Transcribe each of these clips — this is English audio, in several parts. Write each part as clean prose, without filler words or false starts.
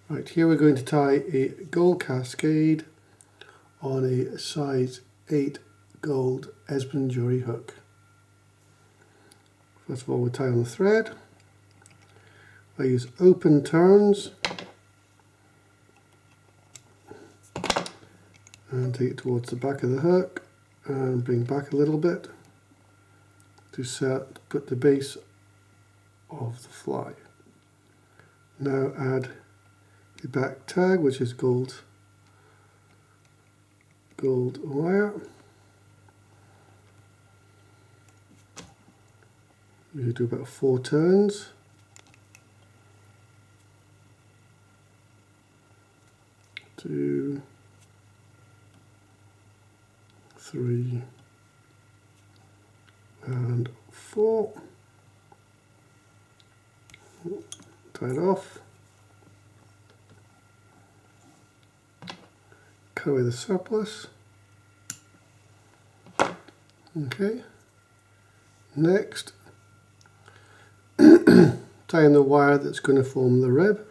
Right, here we're going to tie a gold Cascade on a size 8 gold Esmond jury hook. First of all, we tie on the thread. I use open turns and take it towards the back of the hook and bring back a little bit to put the base of the fly. Now add the back tag, which is gold wire. You do about 4 turns. Two, 3, and 4. Tie it off. Cut away the surplus. Okay. Next, tie in the wire that's going to form the rib.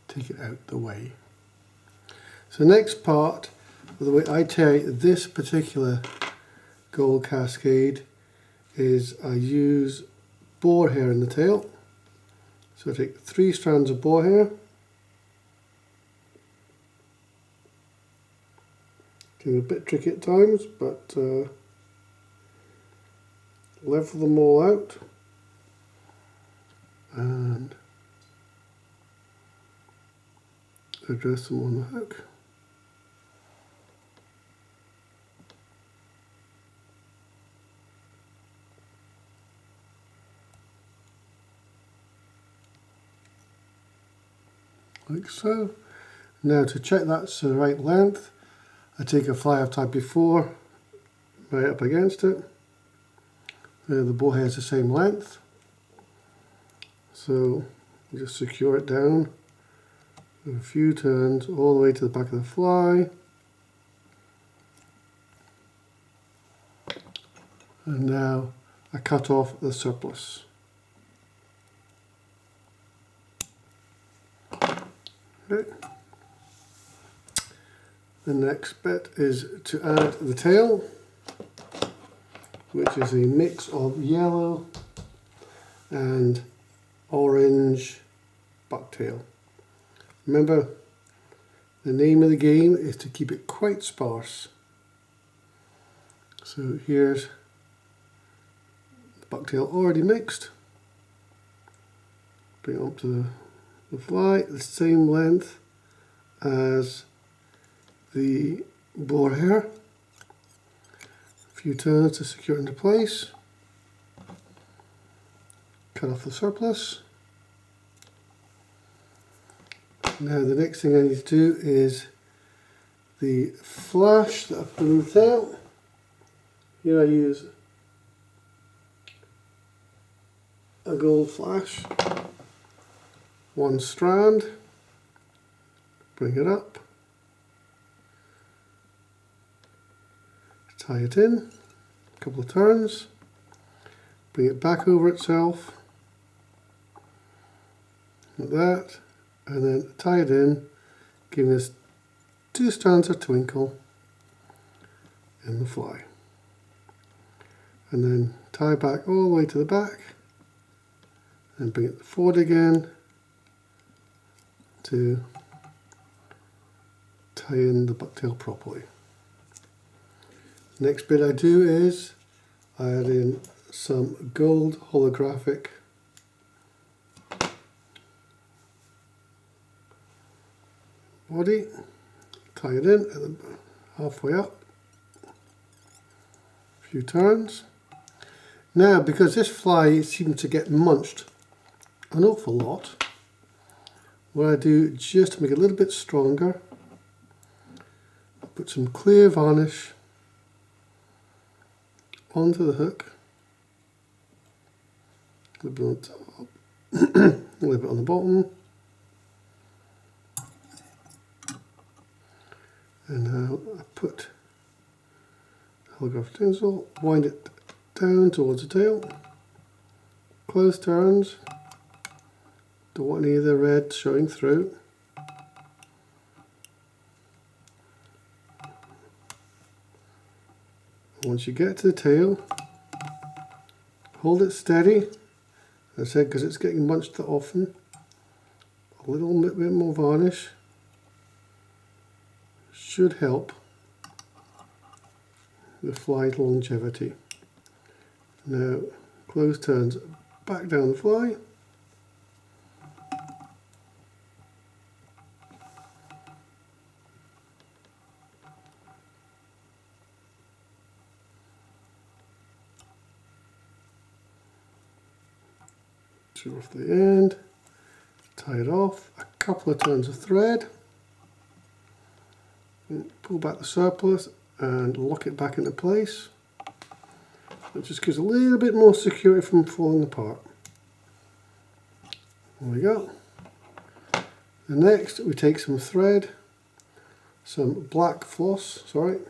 Take it out the way. So next part, the way I tie this particular gold Cascade is I use boar hair in the tail. So I take 3 strands of boar hair, can be a bit tricky at times, but level them all out and address them on the hook. Like so. Now to check that's the right length, I take a fly I've tied before, right up against it. The boar hair is the same length, so you just secure it down with a few turns all the way to the back of the fly, and now I cut off the surplus. Okay. The next bit is to add the tail, which is a mix of yellow and orange bucktail. Remember, the name of the game is to keep it quite sparse. So here's the bucktail already mixed. Bring it up to the fly, the same length as the boar hair. A few turns to secure it into place. Cut off the surplus. Now the next thing I need to do is the flash that I put in the tail. Here I use a gold flash, 1 strand, bring it up, tie it in, a couple of turns, bring it back over itself, like that, and then tie it in, giving us 2 strands of twinkle in the fly. And then tie back all the way to the back, and bring it forward again to tie in the bucktail properly. Next bit I do is I add in some gold holographic body, tie it in at the halfway up, a few turns. Now, because this fly seems to get munched an awful lot, what I do just to make it a little bit stronger, I put some clear varnish onto the hook, a little bit on top, a little bit on the bottom, And now I put holographic tinsel, wind it down towards the tail, close turns, don't want any of the red showing through. Once you get to the tail, hold it steady, as I said, because it's getting munched often. A little bit more varnish should help the fly's longevity. Now, close turns back down the fly. Turn off the end, tie it off, a couple of turns of thread, pull back the surplus and lock it back into place. It just gives a little bit more security from falling apart. There we go. And next we take some thread, some black floss, for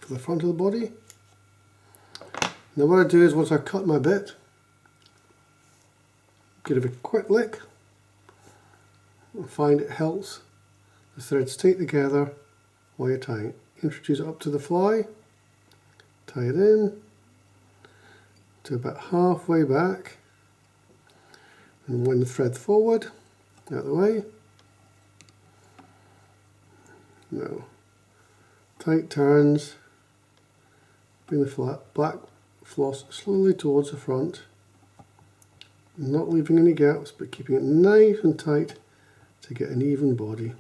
the front of the body. Now what I do is once I cut my bit, give it a quick lick. I find it helps the threads stay together while you're tying it. Introduce it up to the fly, tie it in to about halfway back, and wind the thread forward, out of the way. Now, tight turns, bring the black floss slowly towards the front, not leaving any gaps, but keeping it nice and tight to get an even body.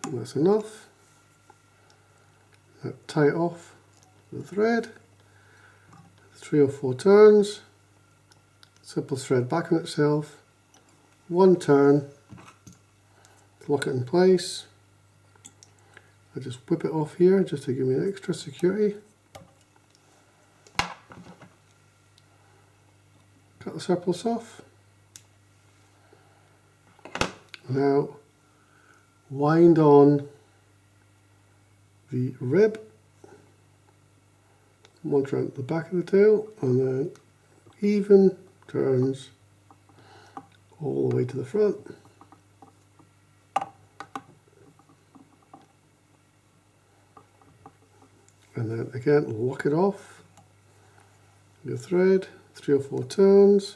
And that's enough. Now tie it off with the thread, 3 or 4 turns, simple thread back on itself, 1 turn, lock it in place. I just whip it off here just to give me an extra security. Cut the surplus off. Now wind on the rib, one around the back of the tail, and then even turns all the way to the front. And then again lock it off, your thread, 3 or 4 turns,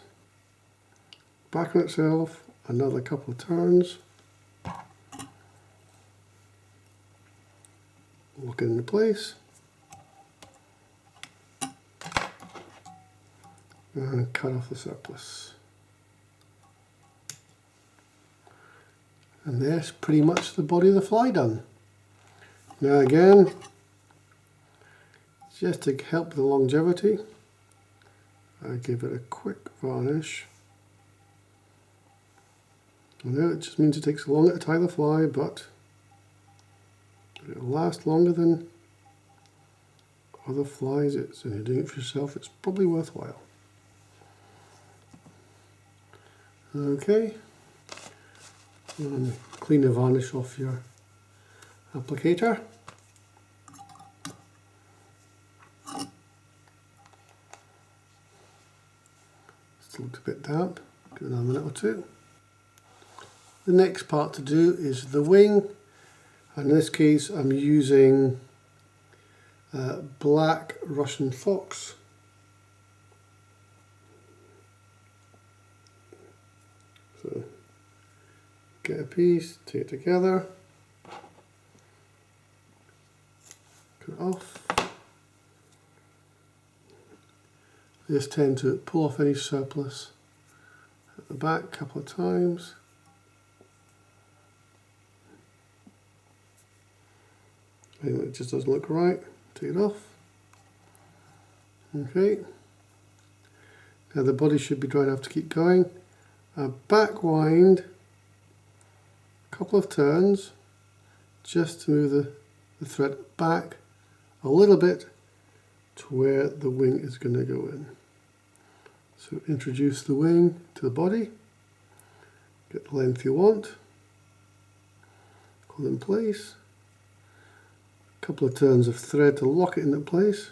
back on itself, another couple of turns, lock it into place, and cut off the surplus. And there's pretty much the body of the fly done. Now again, just to help the longevity, I give it a quick varnish. I know it just means it takes longer to tie the fly, but it'll last longer than other flies. And you're doing it for yourself, it's probably worthwhile. Okay, and clean the varnish off your applicator. Still looks a bit damp, give it another minute or 2. The next part to do is the wing, and in this case I'm using black Russian fox. So get a piece, take it together, cut it off. I just tend to pull off any surplus at the back a couple of times. And it just doesn't look right, take it off. Okay, now the body should be dry enough to keep going. Back wind, a couple of turns, just to move the thread back a little bit to where the wing is going to go in. So introduce the wing to the body, Get the length you want. Hold it in place. A couple of turns of thread to lock it into place.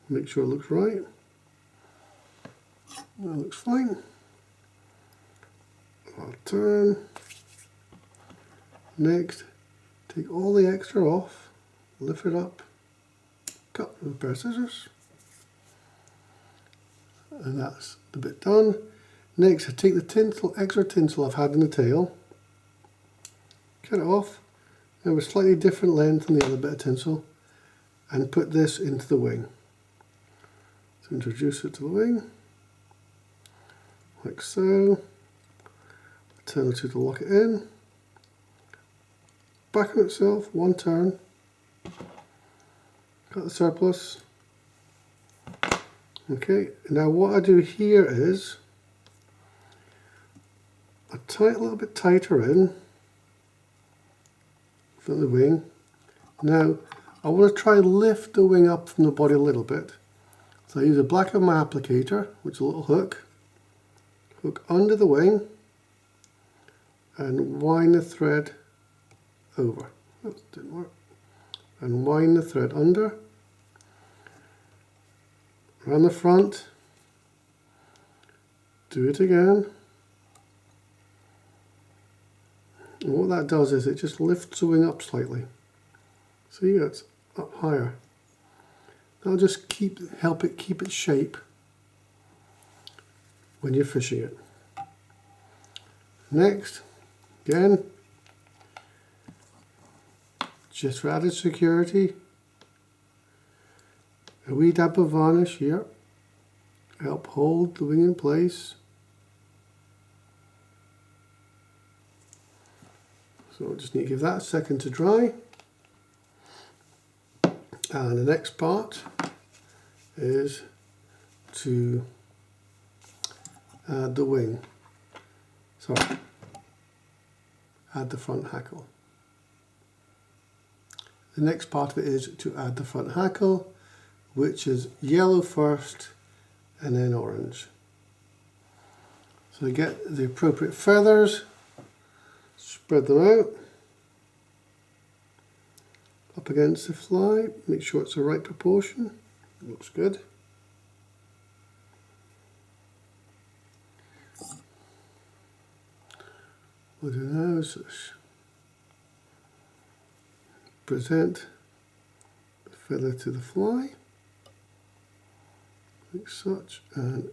Make sure it looks right. That looks fine. I'll turn. Next, take all the extra off, lift it up, cut with a pair of scissors, and that's the bit done. Next, I take the tinsel, extra tinsel I've had in the tail, cut it off, have a slightly different length than the other bit of tinsel, and put this into the wing. So introduce it to the wing, like so. Turn it to lock it in. Back on itself, one turn. Got the surplus. Okay, now what I do here is I tie it a little bit tighter in from the wing. Now I want to try and lift the wing up from the body a little bit. So I use a black and white applicator, which is a little hook under the wing, and wind the thread over. Oops, didn't work. And wind the thread under, around the front, do it again. And what that does is it just lifts the wing up slightly. See, it's up higher. That'll just help it keep its shape when you're fishing it. Next, again, just for added security, a wee dab of varnish here, help hold the wing in place. So I just need to give that a second to dry. And the next part is to add the wing. Sorry, add the front hackle. The next part of it is to add the front hackle, which is yellow first and then orange. So get the appropriate feathers, spread them out up against the fly, make sure it's the right proportion. It looks good. What do now is present the feather to the fly, like such, and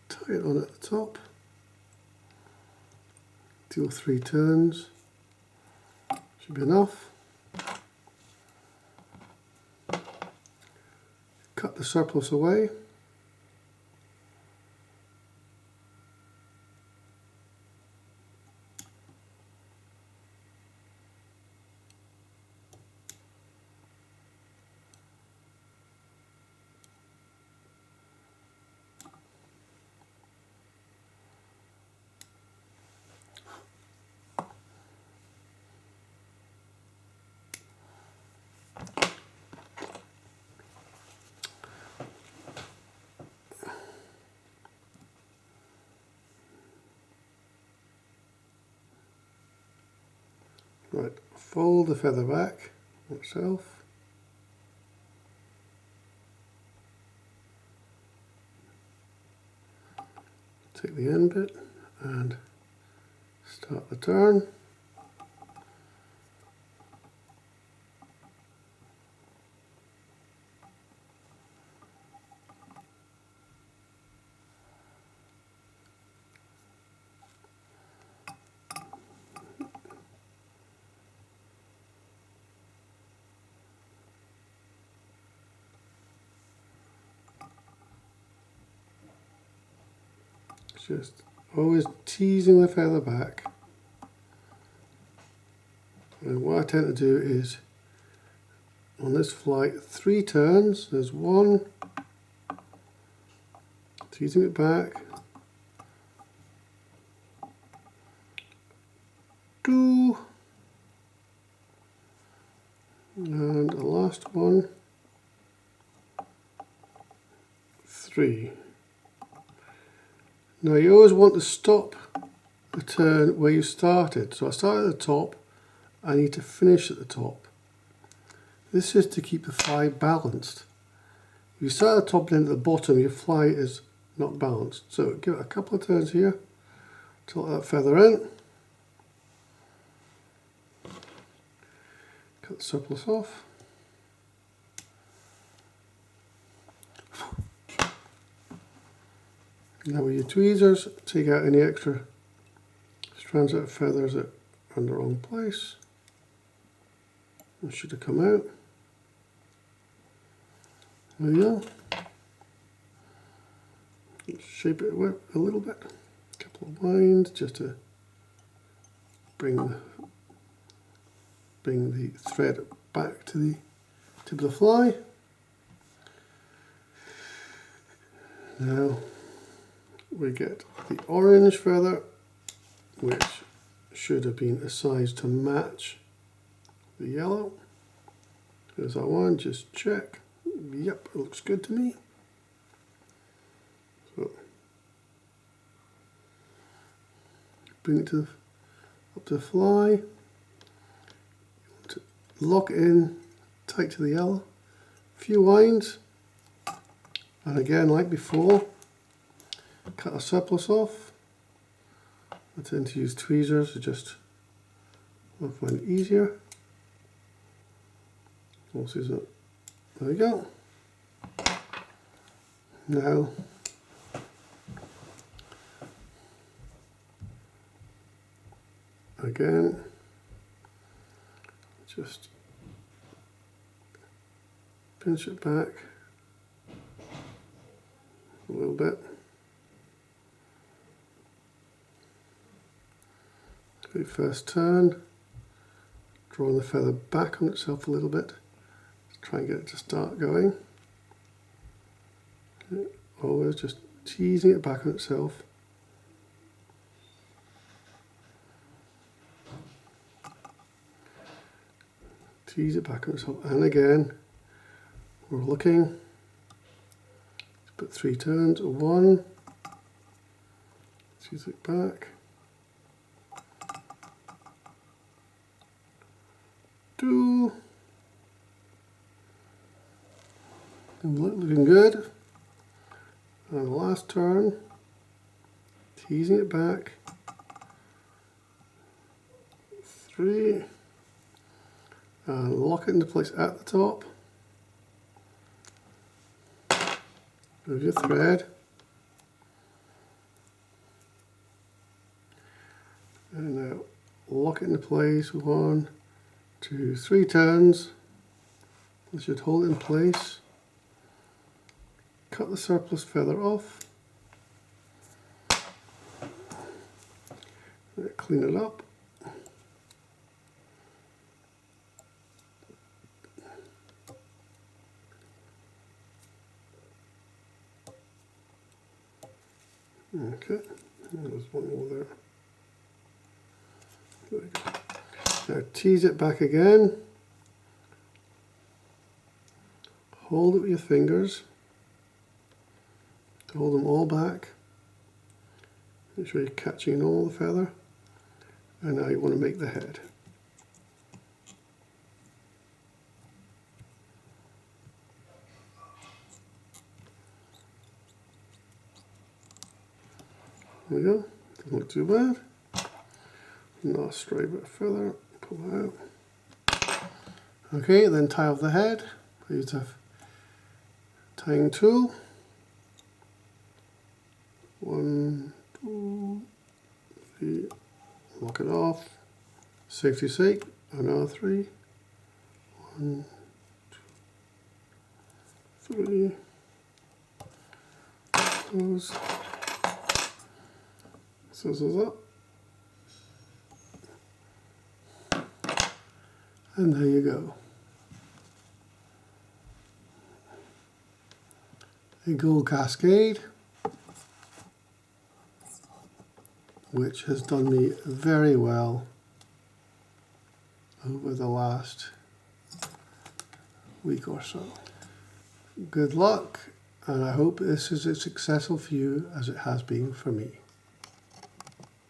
tie it on at the top. 2 or 3 turns should be enough. Cut the surplus away. Right, fold the feather back itself. Take the end bit and start the turn. Just always teasing the feather back. And what I tend to do is, on this flight, 3 turns. There's 1, teasing it back, 2, and the last one, 3. Now you always want to stop the turn where you started. So I started at the top, I need to finish at the top. This is to keep the fly balanced. If you start at the top and end at the bottom, your fly is not balanced. So give it a couple of turns here, tilt that feather in, cut the surplus off. Now with your tweezers, take out any extra strands of feathers that are in the wrong place. That should have come out. There you go. Shape it a little bit. A couple of lines just to bring the thread back to the tip of the fly. Now we get the orange feather, which should have been a size to match the yellow. There's our one, just check. Yep, it looks good to me. So bring it up to the fly. You want to lock it in tight to the yellow. A few lines, and again, like before, cut a surplus off. I tend to use tweezers to just find it easier. Also, there we go. Now again, just pinch it back a little bit. The first turn, drawing the feather back on itself a little bit. Try and get it to start going. Okay. Always just teasing it back on itself. Tease it back on itself, and again, we're looking. Put 3 turns, 1, tease it back, 2, looking good, and the last turn, teasing it back, 3, and lock it into place at the top. Move your thread, and now lock it into place. 1, 2, 3 turns. This should hold it in place. Cut the surplus feather off. Clean it up. Okay, there's one more there. There we go. Now tease it back again. Hold it with your fingers to hold them all back. Make sure you're catching all the feather. And now you want to make the head. There we go. Doesn't look too bad. Not a stray bit of feather. Pull out. Okay, then tie off the head. Use a tying tool. 1, 2, 3. Lock it off. Safety's sake. Another 3. 1, 2, 3. Close. Scissors up. And there you go. A gold cascade, which has done me very well over the last week or so. Good luck, and I hope this is as successful for you as it has been for me.